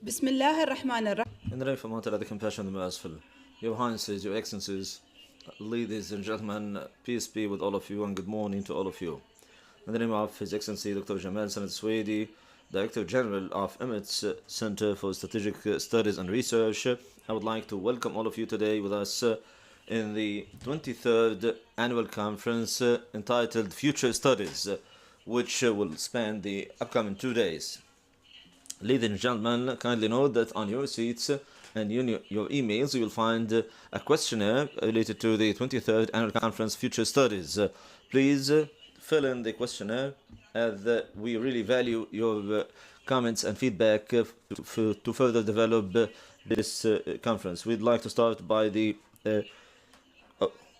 بسم الله الرحمن الرحيم. In the name of Allah, the Compassionate, the Merciful, Your Highnesses, Your Excellencies, ladies and gentlemen, peace be with all of you and good morning to all of you. In the name of His Excellency Dr. Jamal Al-Suwaidi, Director General of Emirates Center for Strategic Studies and Research, I would like to welcome all of you today with us in the 23rd Annual Conference entitled Future Studies, which will span the upcoming 2 days. Ladies and gentlemen, kindly note that on your seats and your emails you will find a questionnaire related to the 23rd Annual Conference Future Studies. Please fill in the questionnaire as we really value your comments and feedback to further develop this conference. We'd like to start by the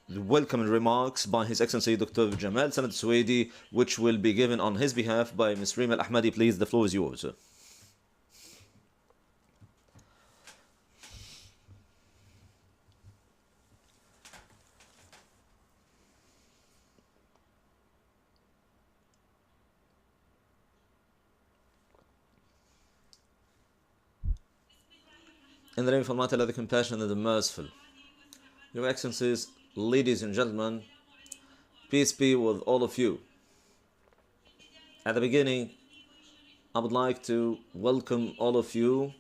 welcoming remarks by His Excellency Dr. Jamal Al-Suwaidi, which will be given on his behalf by Ms. Rima Al-Ahmadi. Please, the floor is yours. In the name of Allah, the Compassionate and the Merciful, Your Excellencies, ladies and gentlemen, peace be with all of you. At the beginning, I would like to welcome all of you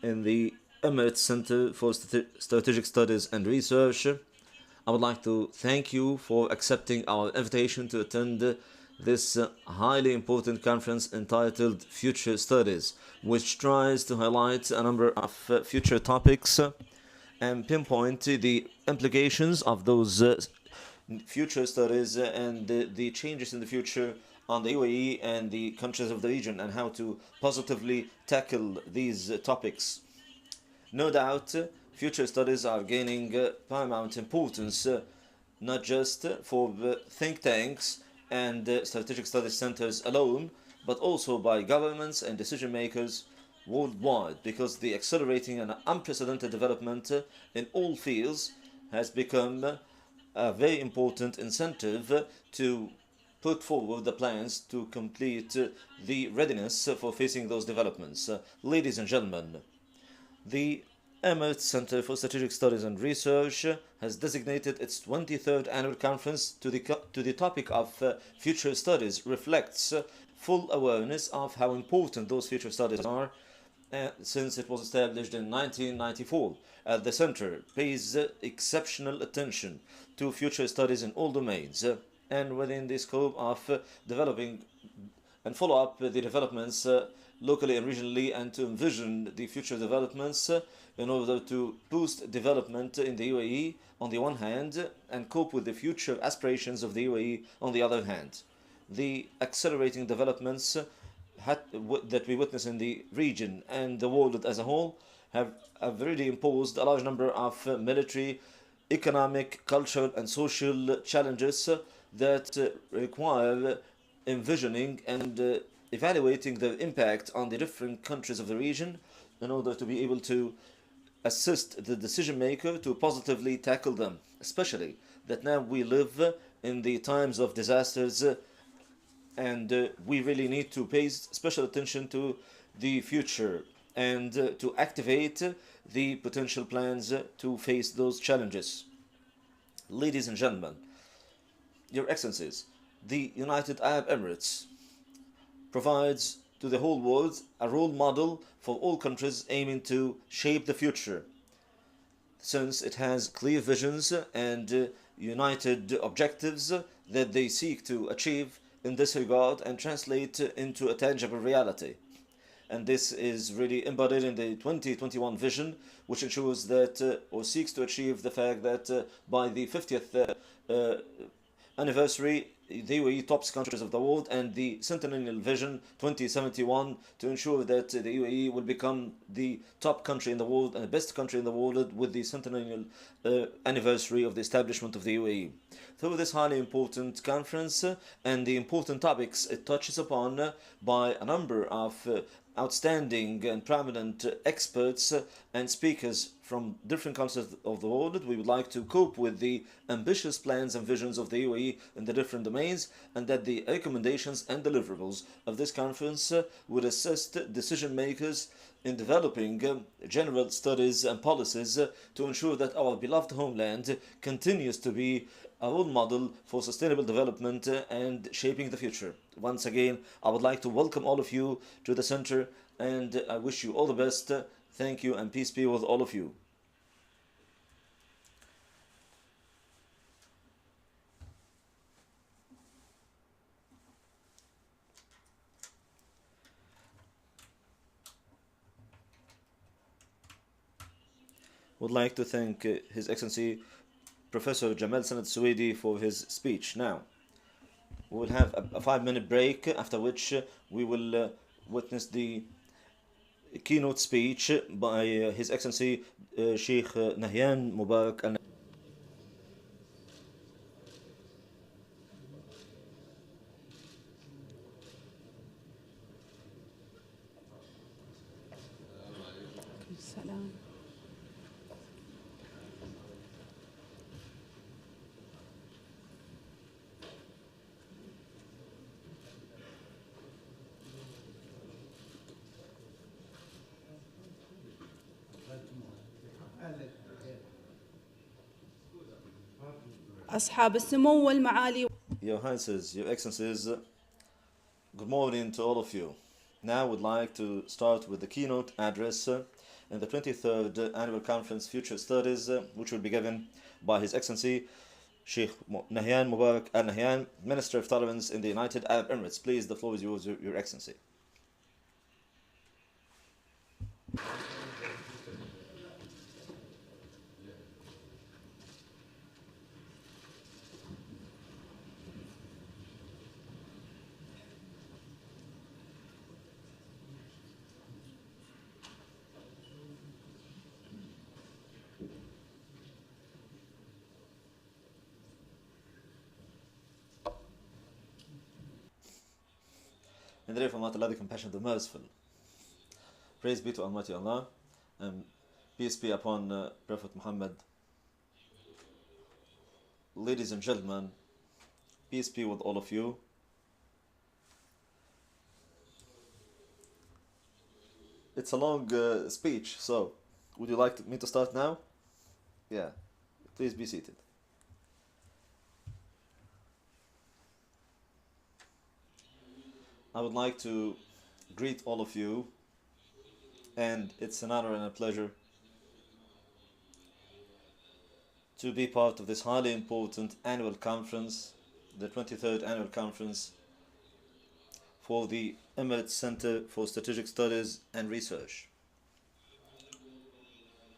in the Emirates Center for Strategic Studies and Research. I would like to thank you for accepting our invitation to attend this highly important conference entitled Future Studies, which tries to highlight a number of future topics and pinpoint the implications of those future studies and the changes in the future on the UAE and the countries of the region, and how to positively tackle these topics. No doubt, future studies are gaining paramount importance, not just for the think tanks and strategic studies centers alone, but also by governments and decision makers worldwide, because the accelerating and unprecedented development in all fields has become a very important incentive to put forward the plans to complete the readiness for facing those developments. Ladies and gentlemen, the Emirates Center for Strategic Studies and Research has designated its 23rd annual conference to the topic of future studies, reflects full awareness of how important those future studies are since it was established in 1994. The center pays exceptional attention to future studies in all domains and within the scope of developing and follow up the developments locally and regionally, and to envision the future developments in order to boost development in the UAE on the one hand and cope with the future aspirations of the UAE on the other hand. The accelerating developments that we witness in the region and the world as a whole have really imposed a large number of military, economic, cultural and social challenges that require envisioning and evaluating the impact on the different countries of the region in order to be able to assist the decision maker to positively tackle them, especially that now we live in the times of disasters and we really need to pay special attention to the future and to activate the potential plans to face those challenges. Ladies and gentlemen, Your Excellencies, the United Arab Emirates provides to the whole world a role model for all countries aiming to shape the future, since it has clear visions and united objectives that they seek to achieve in this regard and translate into a tangible reality. And this is really embodied in the 2021 vision, which ensures that or seeks to achieve the fact that by the 50th anniversary, the UAE tops countries of the world, and the Centennial Vision 2071 to ensure that the UAE will become the top country in the world and the best country in the world with the centennial anniversary of the establishment of the UAE. Through this highly important conference and the important topics it touches upon by a number of outstanding and prominent experts and speakers from different countries of the world, we would like to cope with the ambitious plans and visions of the UAE in the different domains, and that the recommendations and deliverables of this conference would assist decision makers in developing general studies and policies to ensure that our beloved homeland continues to be a role model for sustainable development and shaping the future. Once again, I would like to welcome all of you to the center, and I wish you all the best. Thank you, and peace be with all of you. Would like to thank His Excellency Professor Jamal Al-Suwaidi for his speech. Now, we will have a 5-minute break, after which we will witness the keynote speech by His Excellency Sheikh Nahayan Mabarak. أصحاب السمو والمعالي. Your Highnesses, Your Excellencies, good morning to all of you. Now we'd like to start with the keynote address in the 23rd Annual Conference Future Studies, which will be given by His Excellency Sheikh Nahayan Mabarak Al-Nahayan, Minister of Tolerance in the United Arab Emirates. Please, the floor is yours, Your Excellency. In the name of Allah, the Compassionate, the Merciful. Praise be to Almighty Allah, and peace be upon Prophet Muhammad. Ladies and gentlemen, peace be with all of you. It's a long speech, so would you like me to start now? Yeah, please be seated. I would like to greet all of you, and it's an honor and a pleasure to be part of this highly important annual conference, the 23rd Annual Conference for the Emirates Center for Strategic Studies and Research.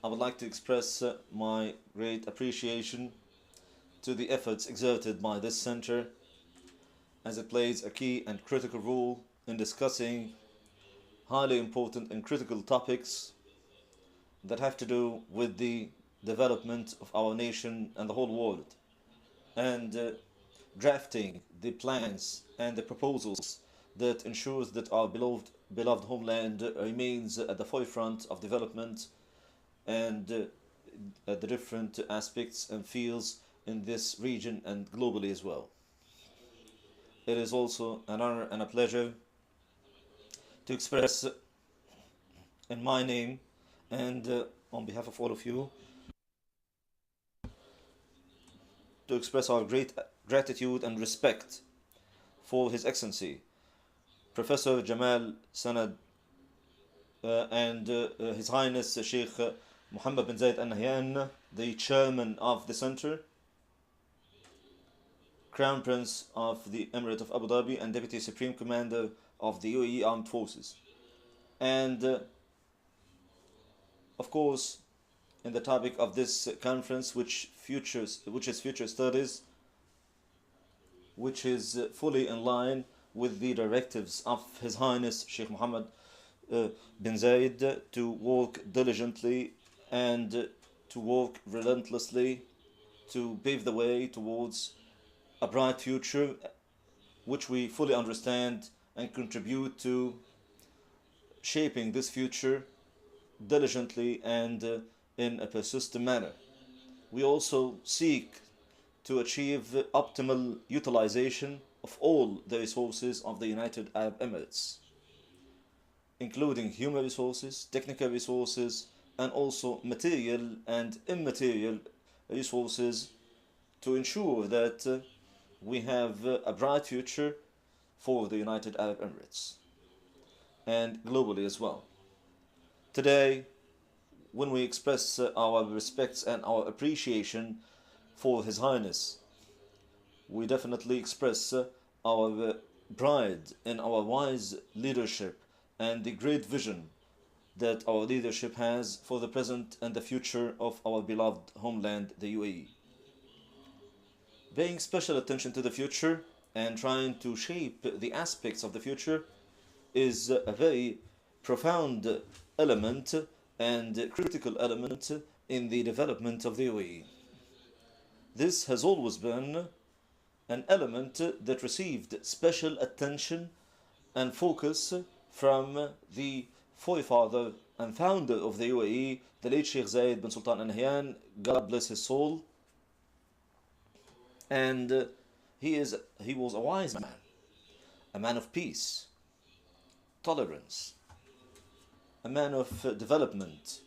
I would like to express my great appreciation to the efforts exerted by this center, as it plays a key and critical role in discussing highly important and critical topics that have to do with the development of our nation and the whole world, and drafting the plans and the proposals that ensures that our beloved homeland remains at the forefront of development and at the different aspects and fields in this region and globally as well. It is also an honor and a pleasure to express in my name and on behalf of all of you, to express our great gratitude and respect for His Excellency Professor Jamal Sanad and His Highness Sheikh Mohammed bin Zayed Al Nahyan, the chairman of the center, Crown Prince of the Emirate of Abu Dhabi and Deputy Supreme Commander of the UAE Armed Forces. And of course, in the topic of this conference, which is future studies, which is fully in line with the directives of His Highness Sheikh Mohammed bin Zayed to work diligently and to work relentlessly to pave the way towards a bright future, which we fully understand, and contribute to shaping this future diligently and in a persistent manner. We also seek to achieve optimal utilization of all the resources of the United Arab Emirates. including human resources, technical resources, and also material and immaterial resources to ensure that we have a bright future for the United Arab Emirates and globally as well. Today, when we express our respects and our appreciation for His Highness, we definitely express our pride in our wise leadership and the great vision that our leadership has for the present and the future of our beloved homeland, the UAE. Paying special attention to the future and trying to shape the aspects of the future is a very profound element and critical element in the development of the UAE. This has always been an element that received special attention and focus from the forefather and founder of the UAE, the late Sheikh Zayed bin Sultan Al Nahayan, God bless his soul. And he was a wise man, a man of peace, tolerance, a man of development.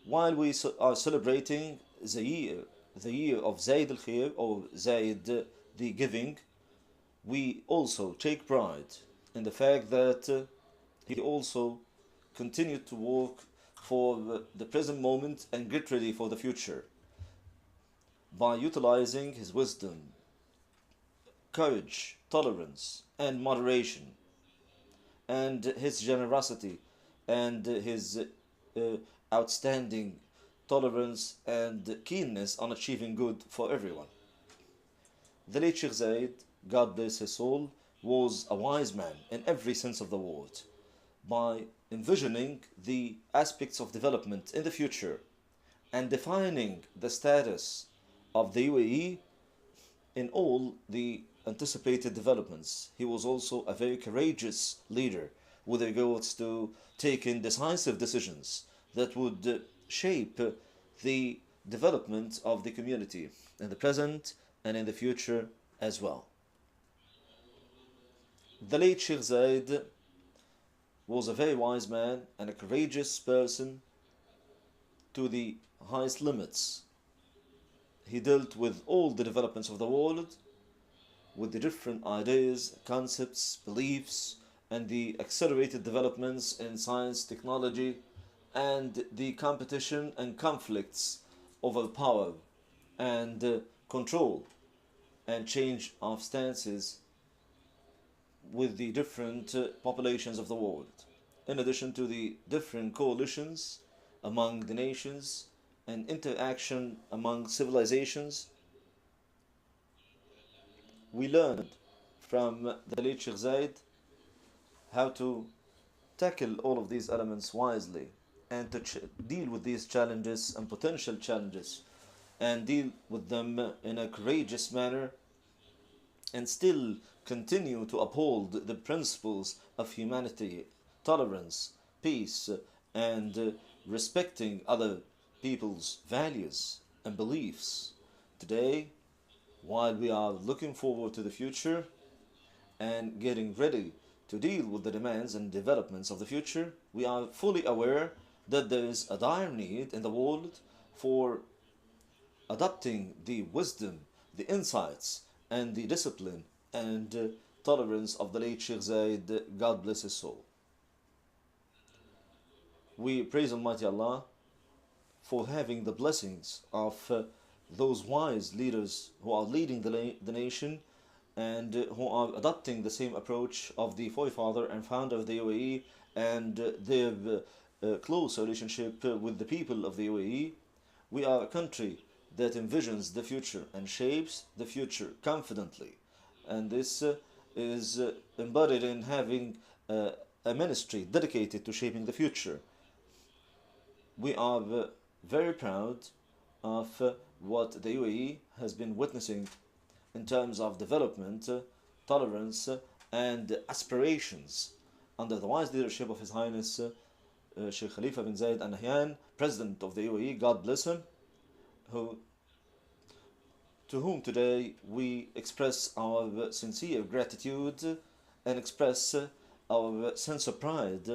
While we are celebrating the year of Zayd al-Khair, or Zayd the giving, we also take pride in the fact that he also continued to work for the present moment and get ready for the future by utilizing his wisdom, courage, tolerance, and moderation, and his generosity and his outstanding tolerance and keenness on achieving good for everyone. The late Sheikh Zayed, God bless his soul, was a wise man in every sense of the word, by envisioning the aspects of development in the future and defining the status of the UAE in all the anticipated developments. He was also a very courageous leader with regards to taking decisive decisions that would shape the development of the community in the present and in the future as well. The late Sheikh Zayed was a very wise man and a courageous person to the highest limits. He dealt with all the developments of the world, with the different ideas, concepts, beliefs, and the accelerated developments in science, technology, and the competition and conflicts over power and control and change of stances with the different populations of the world, in addition to the different coalitions among the nations and interaction among civilizations. We learned from the late Sheikh Zayed how to tackle all of these elements wisely and to deal with these challenges and potential challenges and deal with them in a courageous manner and still continue to uphold the principles of humanity, tolerance, peace, and respecting other people's values and beliefs. Today, while we are looking forward to the future and getting ready to deal with the demands and developments of the future, we are fully aware that there is a dire need in the world for adopting the wisdom, the insights, and the discipline and tolerance of the late Sheikh Zayed, God bless his soul. We praise Almighty Allah for having the blessings of those wise leaders who are leading the nation and who are adopting the same approach of the forefather and founder of the UAE and their close relationship with the people of the UAE. We are a country that envisions the future and shapes the future confidently, and this is embodied in having a ministry dedicated to shaping the future. We are very proud of what the UAE has been witnessing in terms of development, tolerance, and aspirations under the wise leadership of His Highness Sheikh Khalifa bin Zayed Al Nahyan, President of the UAE, God bless him, to whom today we express our sincere gratitude and express our sense of pride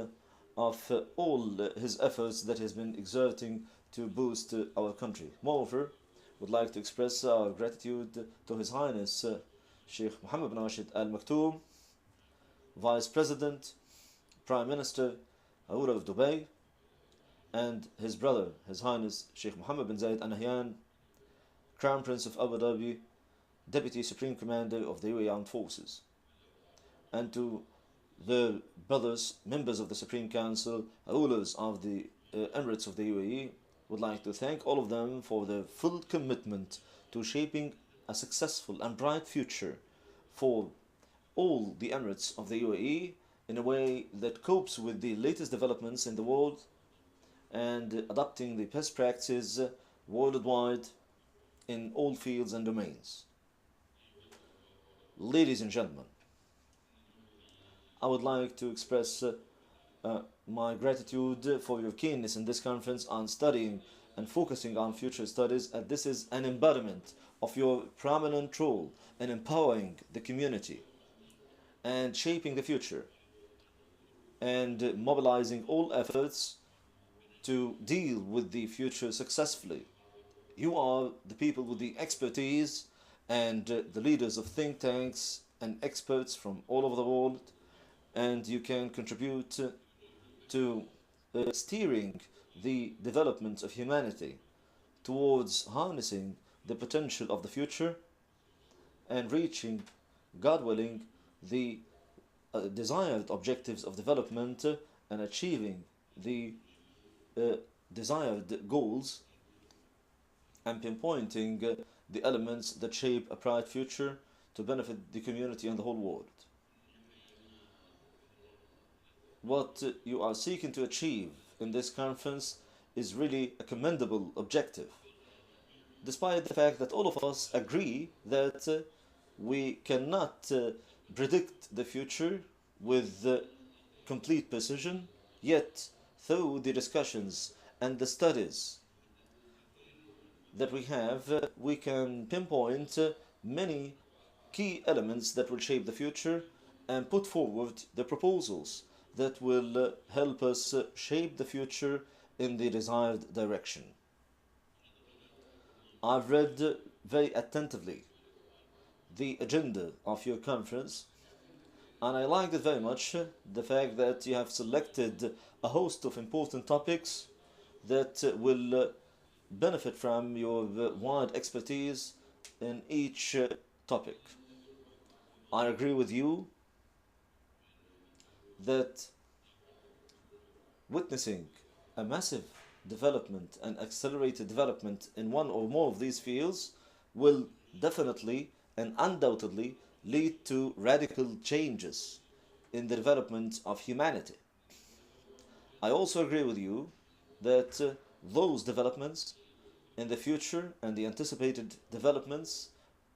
of all his efforts that he has been exerting to boost our country. Moreover, would like to express our gratitude to His Highness Sheikh Mohammed bin Rashid Al Maktoum, Vice President, Prime Minister, Ruler of Dubai, and his brother, His Highness Sheikh Mohammed bin Zayed Al Nahayan, Crown Prince of Abu Dhabi, Deputy Supreme Commander of the UAE Armed Forces, and to the brothers, members of the Supreme Council, rulers of the Emirates of the UAE, would like to thank all of them for their full commitment to shaping a successful and bright future for all the Emirates of the UAE in a way that copes with the latest developments in the world and adopting the best practices worldwide in all fields and domains. Ladies and gentlemen, I would like to express my gratitude for your keenness in this conference on studying and focusing on future studies, and this is an embodiment of your prominent role in empowering the community and shaping the future and mobilizing all efforts to deal with the future successfully. You are the people with the expertise and the leaders of think tanks and experts from all over the world, and you can contribute to steering the development of humanity towards harnessing the potential of the future and reaching, God willing, the desired objectives of development and achieving the desired goals and pinpointing the elements that shape a bright future to benefit the community and the whole world. What you are seeking to achieve in this conference is really a commendable objective, despite the fact that all of us agree that we cannot predict the future with complete precision, yet through the discussions and the studies that we have, we can pinpoint many key elements that will shape the future and put forward the proposals that will help us shape the future in the desired direction. I've read very attentively the agenda of your conference, and I liked it very much, the fact that you have selected a host of important topics that will benefit from your wide expertise in each topic. I agree with you that witnessing a massive development and accelerated development in one or more of these fields will definitely and undoubtedly lead to radical changes in the development of humanity. I also agree with you that those developments in the future and the anticipated developments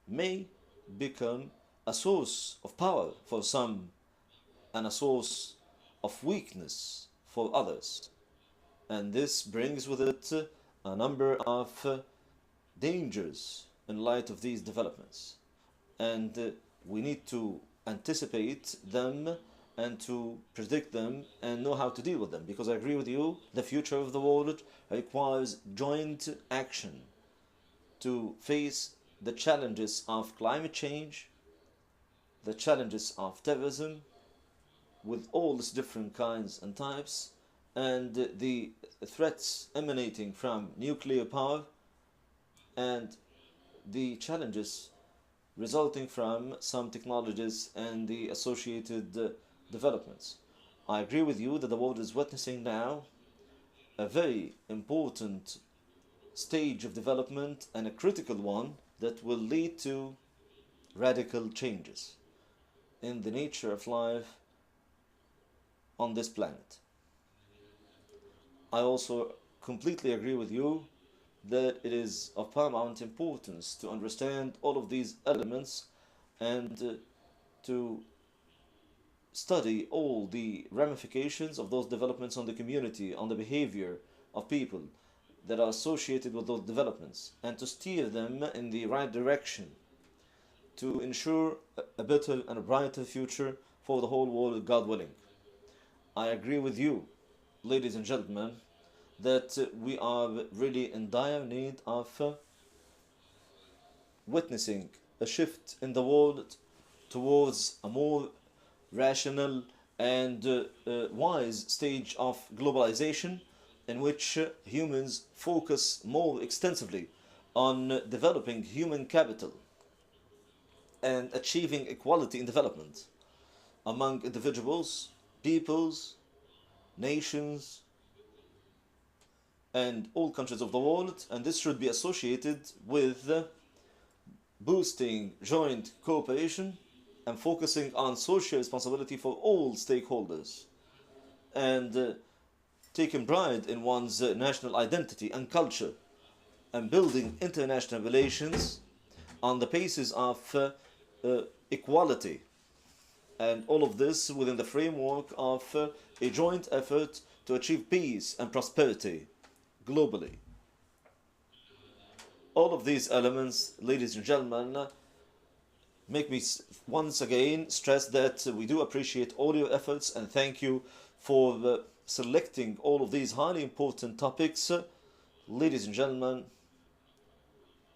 may become a source of power for some and a source of weakness for others. And this brings with it a number of dangers in light of these developments. And we need to anticipate them and to predict them and know how to deal with them. Because I agree with you, the future of the world requires joint action to face the challenges of climate change, the challenges of terrorism, with all its different kinds and types, and the threats emanating from nuclear power, and the challenges resulting from some technologies and the associated developments. I agree with you that the world is witnessing now a very important stage of development and a critical one that will lead to radical changes in the nature of life on this planet. I also completely agree with you that it is of paramount importance to understand all of these elements and to study all the ramifications of those developments on the community, on the behavior of people that are associated with those developments, and to steer them in the right direction to ensure a better and a brighter future for the whole world, God willing. I agree with you, ladies and gentlemen, that we are really in dire need of witnessing a shift in the world towards a more rational and wise stage of globalization, in which humans focus more extensively on developing human capital and achieving equality in development among individuals, peoples, nations, and all countries of the world. And this should be associated with boosting joint cooperation and focusing on social responsibility for all stakeholders, and taking pride in one's national identity and culture, and building international relations on the basis of equality, and all of this within the framework of a joint effort to achieve peace and prosperity globally. All of these elements, ladies and gentlemen, make me once again stress that we do appreciate all your efforts, and thank you for selecting all of these highly important topics. Ladies and gentlemen,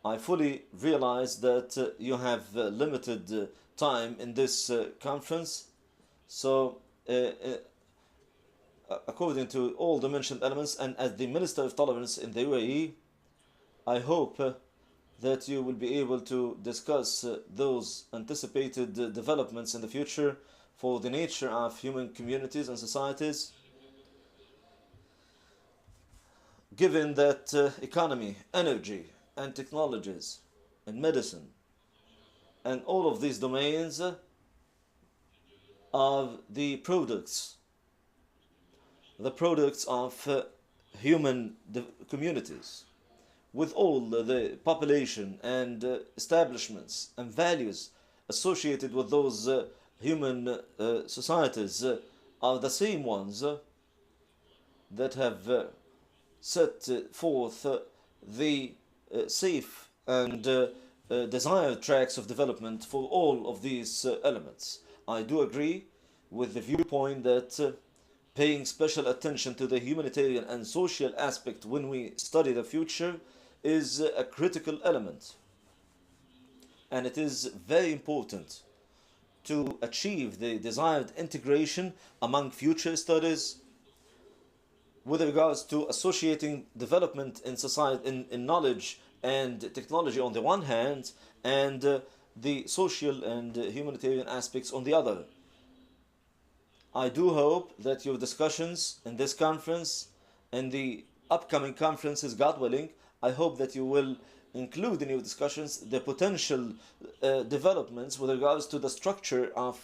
I fully realize that you have limited time in this conference, so according to all the mentioned elements, and as the Minister of Tolerance in the UAE, I hope that you will be able to discuss those anticipated developments in the future for the nature of human communities and societies, given that economy, energy, and technologies, and medicine, and all of these domains are the products of human communities, with all the population and establishments and values associated with those human societies are the same ones that have set forth the safe and desired tracks of development for all of these elements. I do agree with the viewpoint that paying special attention to the humanitarian and social aspect when we study the future is a critical element, and it is very important to achieve the desired integration among future studies with regards to associating development in society, in knowledge and technology on the one hand, and the social and humanitarian aspects on the other. I do hope that your discussions in this conference and the upcoming conferences, God willing, I hope that you will include in your discussions the potential developments with regards to the structure of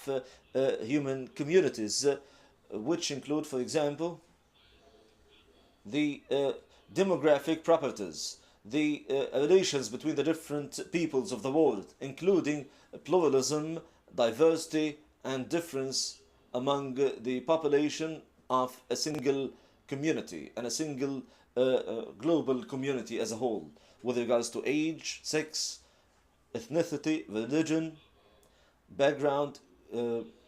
human communities, which include, for example, the demographic properties, the relations between the different peoples of the world, including pluralism, diversity, and difference among the population of a single community and a single global community as a whole, with regards to age, sex, ethnicity, religion, background,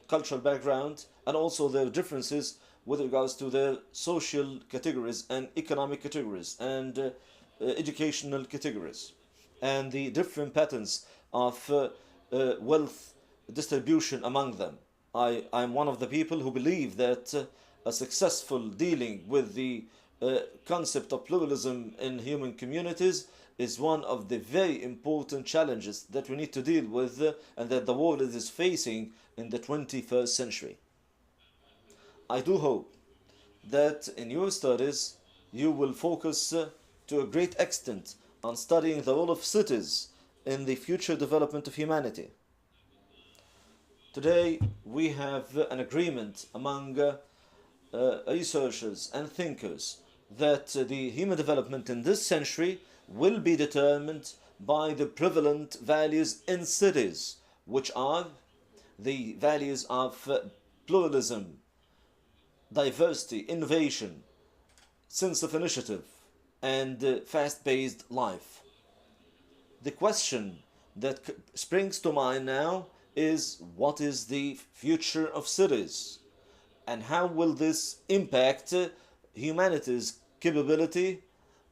cultural background, and also their differences with regards to their social categories and economic categories and educational categories, and the different patterns of wealth distribution among them. I'm one of the people who believe that a successful dealing with the concept of pluralism in human communities is one of the very important challenges that we need to deal with and that the world is facing in the 21st century. I do hope that in your studies you will focus to a great extent on studying the role of cities in the future development of humanity. Today we have an agreement among researchers and thinkers that the human development in this century will be determined by the prevalent values in cities, which are the values of pluralism, diversity, innovation, sense of initiative, and fast-paced life. The question that springs to mind now is what is the future of cities and how will this impact humanity's capability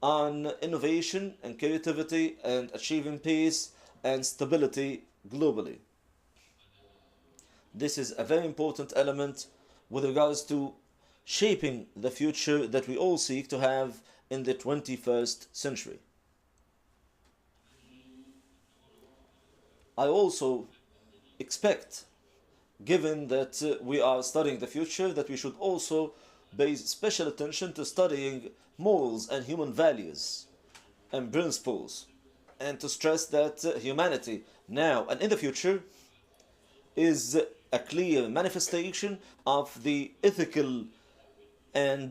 on innovation and creativity and achieving peace and stability globally. This is a very important element with regards to shaping the future that we all seek to have in the 21st century. I also expect, given that we are studying the future, that we should also pay special attention to studying morals and human values and principles, and to stress that humanity now and in the future is a clear manifestation of the ethical and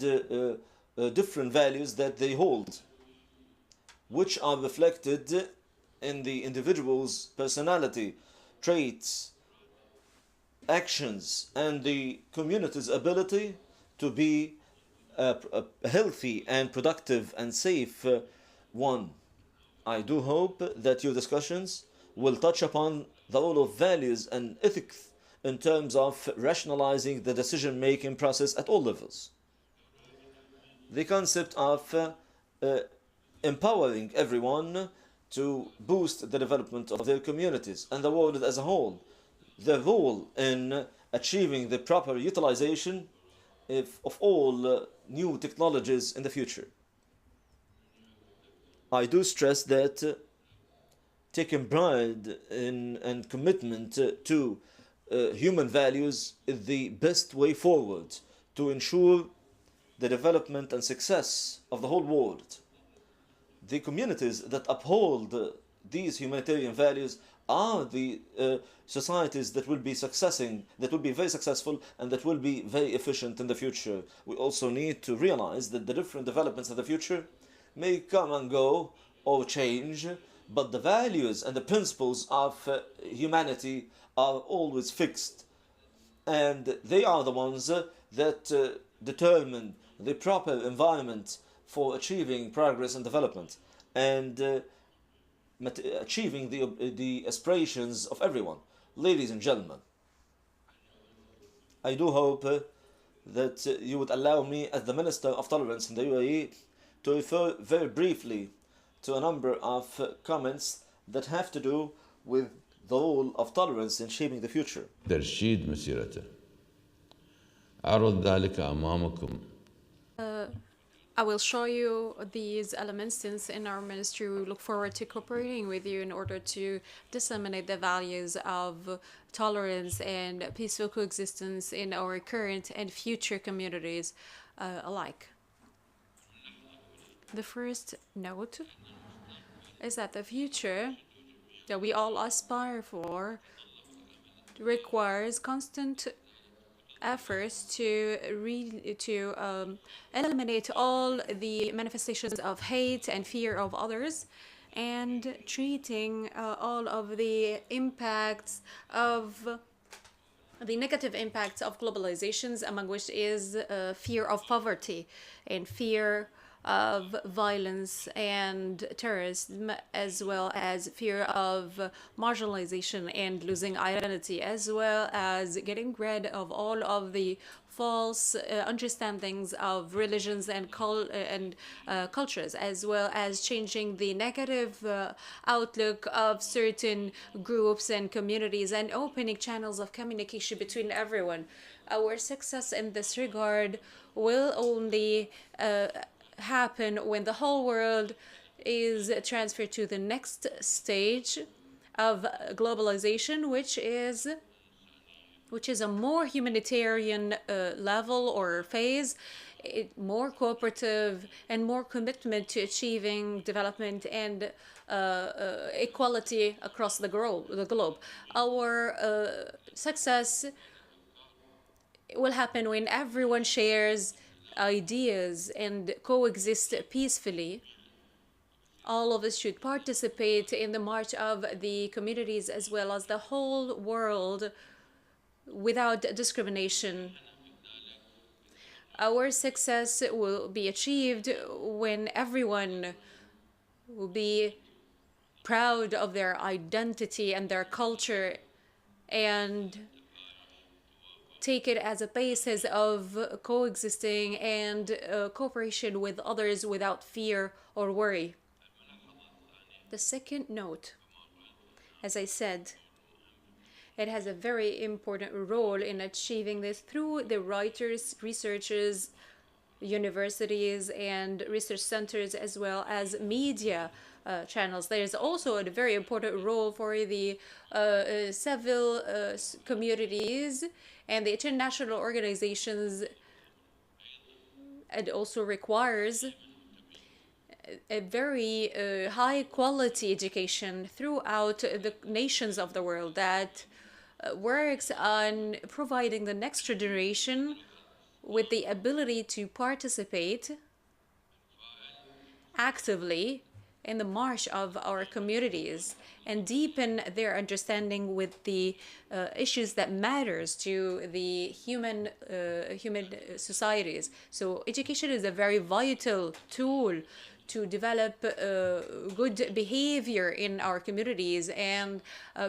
different values that they hold, which are reflected in the individual's personality, traits, actions, and the community's ability to be a healthy and productive and safe one. I do hope that your discussions will touch upon the role of values and ethics in terms of rationalizing the decision-making process at all levels. The concept of empowering everyone to boost the development of their communities and the world as a whole, the role in achieving the proper utilization of all new technologies in the future. I do stress that taking pride in and commitment to human values is the best way forward to ensure the development and success of the whole world. The communities that uphold these humanitarian values are the societies that will be very successful and that will be very efficient in the future. We also need to realize that the different developments of the future may come and go or change, but the values and the principles of humanity are always fixed, and they are the ones that determine the proper environment for achieving progress and development and achieving the aspirations of everyone. Ladies and gentlemen, I do hope that you would allow me, as the Minister of Tolerance in the UAE, to refer very briefly to a number of comments that have to do with the role of tolerance in shaping the future. ترشيد مسيرته. أعرض ذلك أمامكم. I will show you these elements since in our ministry we look forward to cooperating with you in order to disseminate the values of tolerance and peaceful coexistence in our current and future communities alike. The first note is that the future that we all aspire for requires constant efforts to eliminate all the manifestations of hate and fear of others, and treating all of the impacts of the negative impacts of globalizations, among which is fear of poverty and fear of violence and terrorism, as well as fear of marginalization and losing identity, as well as getting rid of all of the false understandings of religions and cultures, as well as changing the negative outlook of certain groups and communities and opening channels of communication between everyone. Our success in this regard will only happen when the whole world is transferred to the next stage of globalization, which is a more humanitarian level or phase, more cooperative and more commitment to achieving development and equality across the globe. Our success will happen when everyone shares ideas and coexist peacefully. All of us should participate in the march of the communities as well as the whole world without discrimination. Our success will be achieved when everyone will be proud of their identity and their culture and take it as a basis of coexisting and cooperation with others without fear or worry. The second note, as I said, it has a very important role in achieving this through the writers, researchers, universities, and research centers, as well as media channels. There is also a very important role for the civil communities and the international organizations. It also requires a very high quality education throughout the nations of the world that works on providing the next generation with the ability to participate actively in the march of our communities and deepen their understanding with the issues that matters to the human societies. So education is a very vital tool to develop good behavior in our communities and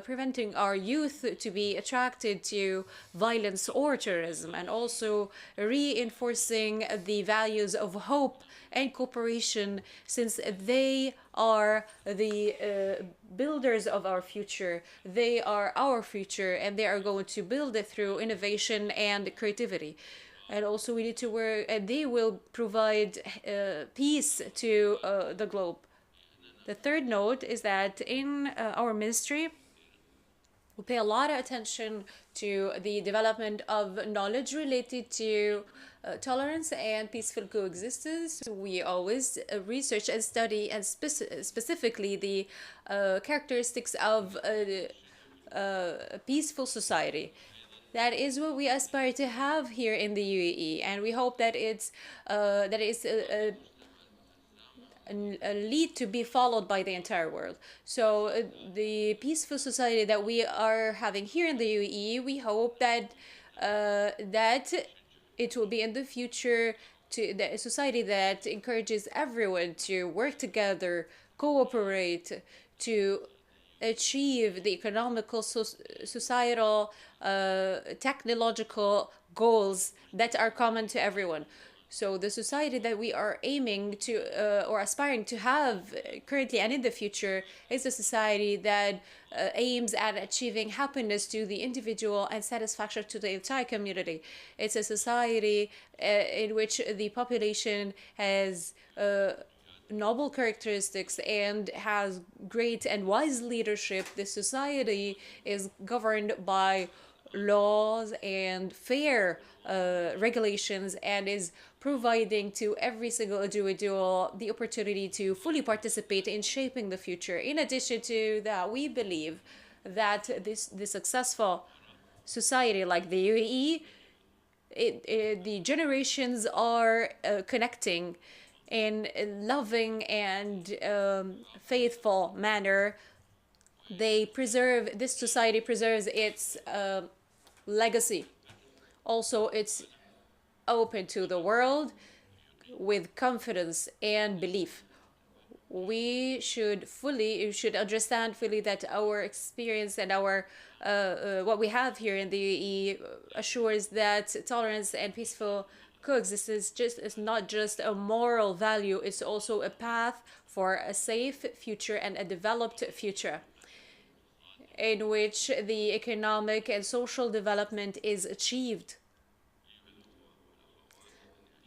preventing our youth to be attracted to violence or terrorism, and also reinforcing the values of hope and cooperation, since they are the builders of our future. They are our future, and they are going to build it through innovation and creativity. And also we need to work, and they will provide peace to the globe. The third note is that in our ministry, we pay a lot of attention to the development of knowledge related to tolerance and peaceful coexistence. We always research and study, and specifically the characteristics of a peaceful society. That is what we aspire to have here in the UAE, and we hope that it's a lead to be followed by the entire world. So the peaceful society that we are having here in the UAE, we hope that that it will be in the future to the society that encourages everyone to work together, cooperate, to achieve the economical, societal, technological goals that are common to everyone. So the society that we are aiming to or aspiring to have currently and in the future is a society that aims at achieving happiness to the individual and satisfaction to the entire community. It's a society in which the population has noble characteristics and has great and wise leadership. The society is governed by laws and fair regulations, and is providing to every single individual the opportunity to fully participate in shaping the future. In addition to that, we believe that the successful society like the UAE, the generations are connecting in a loving and faithful manner. This society preserves its legacy. Also, it's open to the world with confidence and belief. We should understand fully that our experience and our what we have here in the UAE assures that tolerance and peaceful coexistence is not just a moral value, it's also a path for a safe future and a developed future in which the economic and social development is achieved.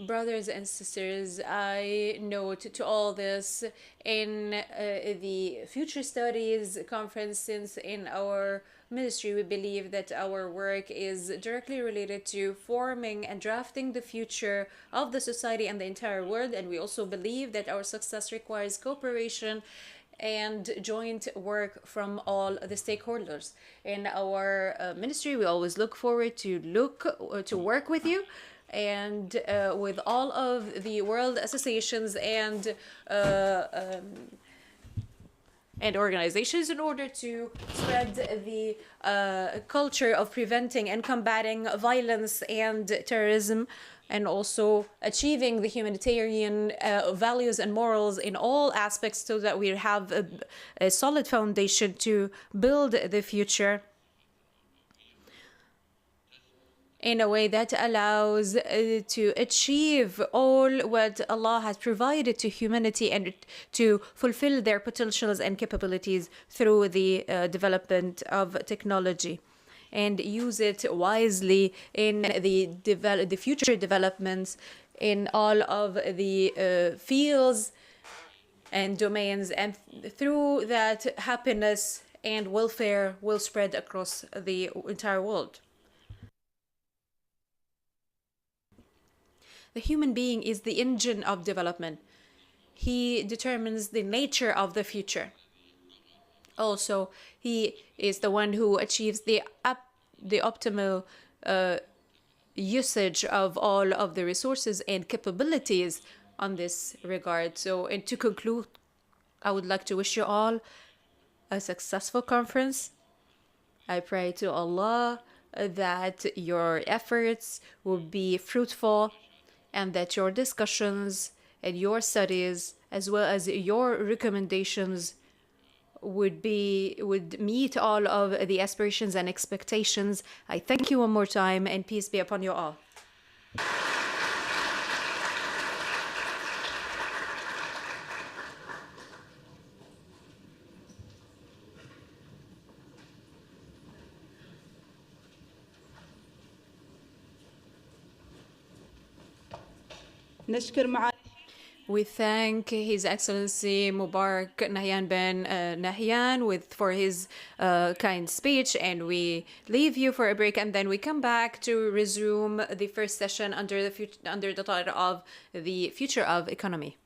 Brothers and sisters, I note to all this in the Future Studies conference, since in our ministry we believe that our work is directly related to forming and drafting the future of the society and the entire world, and we also believe that our success requires cooperation and joint work from all the stakeholders. In our ministry, we always look forward to work with you and with all of the world associations and organizations in order to spread the culture of preventing and combating violence and terrorism, and also achieving the humanitarian values and morals in all aspects, so that we have a solid foundation to build the future in a way that allows to achieve all what Allah has provided to humanity and to fulfill their potentials and capabilities through the development of technology, and use it wisely in the future developments in all of the fields and domains, and through that happiness and welfare will spread across the entire world. The human being is the engine of development. He determines the nature of the future. Also, he is the one who achieves the optimal usage of all of the resources and capabilities on this regard. So, and to conclude, I would like to wish you all a successful conference. I pray to Allah that your efforts will be fruitful, and that your discussions and your studies, as well as your recommendations, would meet all of the aspirations and expectations. I thank you one more time, and peace be upon you all. نشكر معالي We thank His Excellency Mabarak Nahayan bin Nahayan for his kind speech, and we leave you for a break, and then we come back to resume the first session under the title of the Future of Economy.